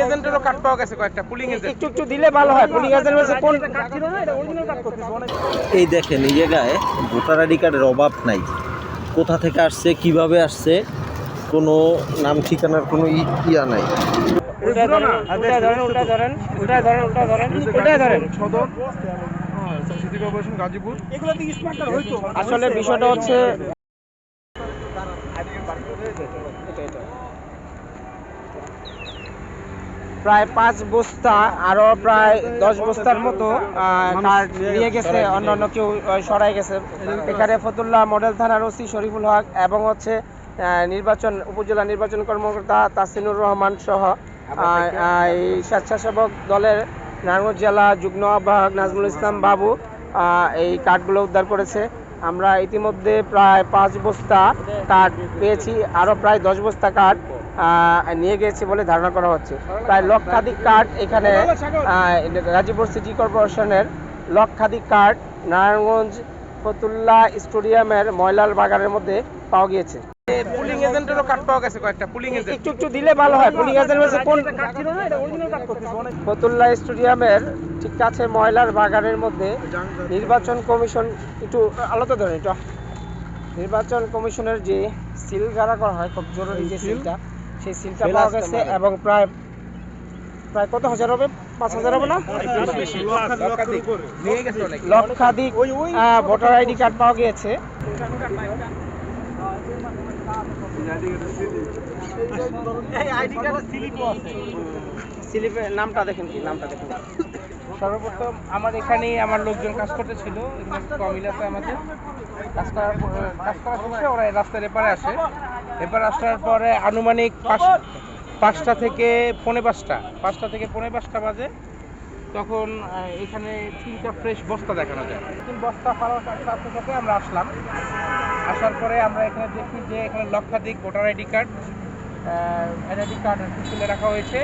এজেন্টেরও card পাওয়া গেছে কয়েকটা পুলিং এজেন্ট। একটু দিলে ভালো হয়। পুলিং এজেন্ট বলছে কোন কার্ড ছিল না, এটা অরিজিনাল কার্ড করতেছে। এই দেখেন এই জায়গায় ভোটার আইডি কার্ডের অভাব নাই। কোথা থেকে আসছে, কিভাবে আসছে, কোনো নাম ঠিকানার কোনো ইয়া নাই। আসলে বিষয়টা হচ্ছে প্রায় 5 বস্তা আরো প্রায় 10 বস্তার মতো কার্ড নিয়ে গেছে, অন্যান্য কেউ সরাই গেছে। এখানে ফতুল্লা মডেল থানার ওসি শরীফুল হক এবং হচ্ছে উপজেলা নির্বাচন কর্মকর্তা তাসিনুর রহমান সহ এই স্বেচ্ছাসেবক দলের নারায়ণগঞ্জ জেলা যুগ্ম আহ্বায়ক নাজমুল ইসলাম বাবু এই কার্ডগুলো উদ্ধার করেছে। আমরা ইতিমধ্যে প্রায় 5 বস্তা কার্ড পেয়েছি, আরও প্রায় 10 বস্তা কার্ড নিয়ে গেছে বলে ধারণা করা হচ্ছে। প্রায় লক্ষাধিক কার্ড এখানে গাজীপুর সিটি কর্পোরেশনের লক্ষাধিক কার্ড নারায়ণগঞ্জ ফতুল্লা স্টেডিয়ামের ময়লাল বাগানের মধ্যে পাওয়া গিয়েছে। পুলিং এজেন্টেরও কার্ড পাওয়া গেছে কয়েকটা পুলিং এজেন্ট। একটু দিলে ভালো হয়। পুলিং এজেন্ট বলছে কোন কার্ড ছিল না, এটা অরিজিনাল কার্ড করতেছে। ফতুল্লা স্টেডিয়ামের ঠিক কাছে ময়লার বাগানের মধ্যে নির্বাচন কমিশন একটু আলাদা ধরেন এটা নির্বাচন কমিশনের যে সিল গাড়া করা হয় খুব জরুরি যে সিলটা, সেই সিলটা পাওয়া গেছে এবং প্রায় কত হাজার হবে? 5,000 হবে না? লক্ষাধিক ভোটার আইডি কার্ড পাওয়া গিয়েছে। স্লিপের নামটা দেখেন, কি নামটা দেখেন। সর্বপ্রথম আমার এখানেই আমার লোকজন কাজ করতেছিল, এখানে কমিল আছে আমাদের। কাজ করা শেষে ওরা রাস্তার এপারে আসে। এপারে আসার পরে আনুমানিক 5টা থেকে পৌনে 5টা বাজে। তখন এখানে 3টা ফ্রেশ বস্তা দেখানো যায়। 3 বস্তা ফালার সাথে আমরা আসলাম। আসার পরে আমরা এখানে দেখি যে এখানে লক্ষাধিক ভোটার আইডি কার্ড তুলে রাখা হয়েছে।